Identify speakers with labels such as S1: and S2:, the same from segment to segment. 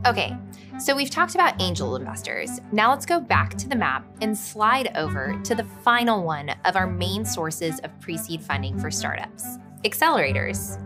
S1: Okay, so we've talked about angel investors. Now let's go back to the map and slide over to the final one of our main sources of pre-seed funding for startups, accelerators.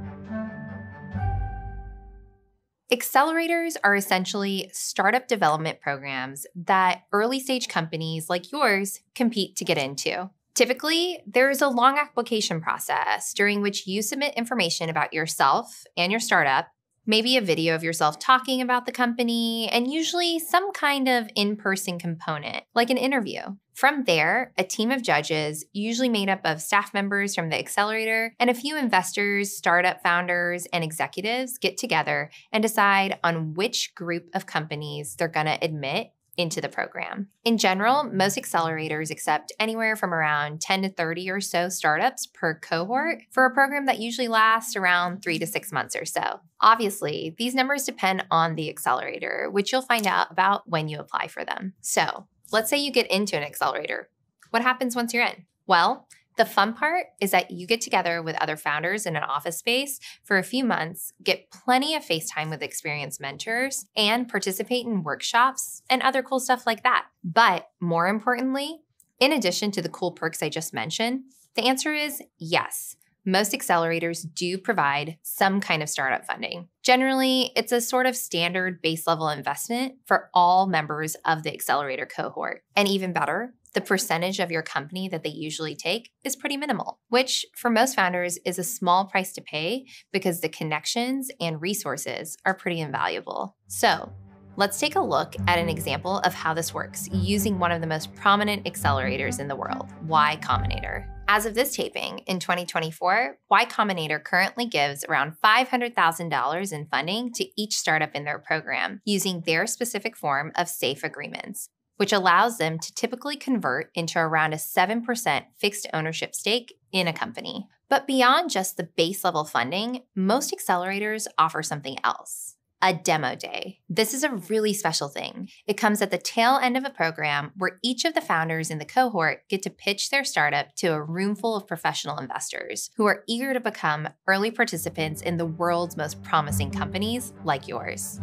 S1: Accelerators are essentially startup development programs that early-stage companies like yours compete to get into. Typically, there is a long application process during which you submit information about yourself and your startup, maybe a video of yourself talking about the company, and usually some kind of in-person component, like an interview. From there, a team of judges, usually made up of staff members from the accelerator, and a few investors, startup founders, and executives get together and decide on which group of companies they're going to admit into the program. In general, most accelerators accept anywhere from around 10 to 30 or so startups per cohort for a program that usually lasts around 3 to 6 months or so. Obviously, these numbers depend on the accelerator, which you'll find out about when you apply for them. So, let's say you get into an accelerator. What happens once you're in? Well, the fun part is that you get together with other founders in an office space for a few months, get plenty of face time with experienced mentors, and participate in workshops and other cool stuff like that. But more importantly, in addition to the cool perks I just mentioned, the answer is yes. Most accelerators do provide some kind of startup funding. Generally, it's a sort of standard base level investment for all members of the accelerator cohort. And even better, the percentage of your company that they usually take is pretty minimal, which for most founders is a small price to pay because the connections and resources are pretty invaluable. So let's take a look at an example of how this works using one of the most prominent accelerators in the world, Y Combinator. As of this taping, in 2024, Y Combinator currently gives around $500,000 in funding to each startup in their program using their specific form of SAFE agreements, which allows them to typically convert into around a 7% fixed ownership stake in a company. But beyond just the base level funding, most accelerators offer something else. A demo day. This is a really special thing. It comes at the tail end of a program where each of the founders in the cohort get to pitch their startup to a room full of professional investors who are eager to become early participants in the world's most promising companies like yours.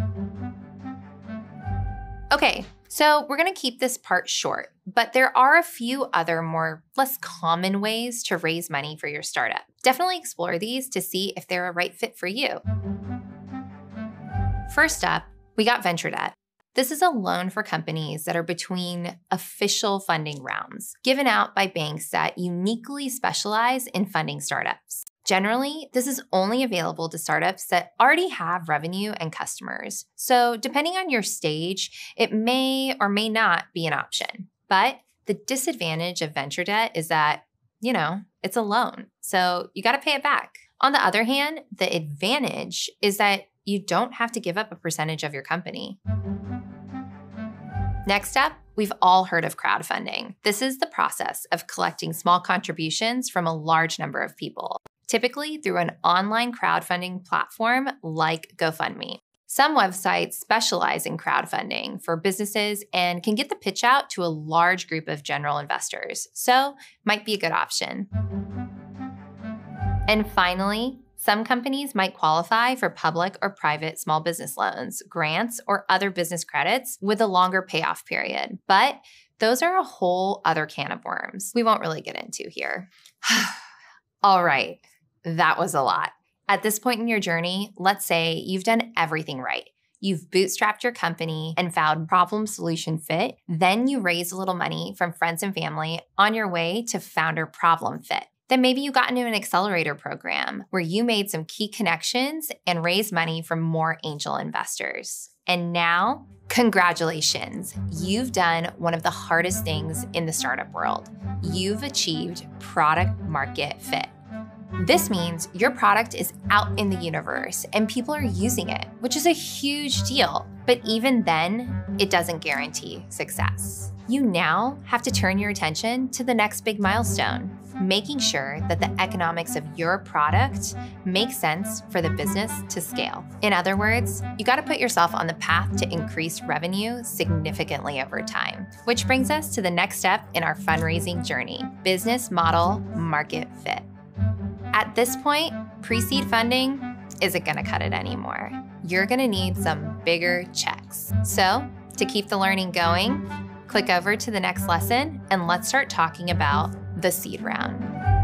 S1: Okay, so we're going to keep this part short, but there are a few other less common ways to raise money for your startup. Definitely explore these to see if they're a right fit for you. First up, we got venture debt. This is a loan for companies that are between official funding rounds, given out by banks that uniquely specialize in funding startups. Generally, this is only available to startups that already have revenue and customers. So depending on your stage, it may or may not be an option. But the disadvantage of venture debt is that, it's a loan. So you got to pay it back. On the other hand, the advantage is that you don't have to give up a percentage of your company. Next up, we've all heard of crowdfunding. This is the process of collecting small contributions from a large number of people, typically through an online crowdfunding platform like GoFundMe. Some websites specialize in crowdfunding for businesses and can get the pitch out to a large group of general investors, so might be a good option. And finally, some companies might qualify for public or private small business loans, grants, or other business credits with a longer payoff period. But those are a whole other can of worms we won't really get into here. All right, that was a lot. At this point in your journey, let's say you've done everything right. You've bootstrapped your company and found problem solution fit. Then you raise a little money from friends and family on your way to founder problem fit. Then maybe you got into an accelerator program where you made some key connections and raised money from more angel investors. And now, congratulations, you've done one of the hardest things in the startup world. You've achieved product market fit. This means your product is out in the universe and people are using it, which is a huge deal. But even then, it doesn't guarantee success. You now have to turn your attention to the next big milestone, making sure that the economics of your product make sense for the business to scale. In other words, you got to put yourself on the path to increase revenue significantly over time, which brings us to the next step in our fundraising journey, business model market fit. At this point, pre-seed funding isn't going to cut it anymore. You're going to need some bigger checks. talks. So, to keep the learning going, click over to the next lesson and let's start talking about the seed round.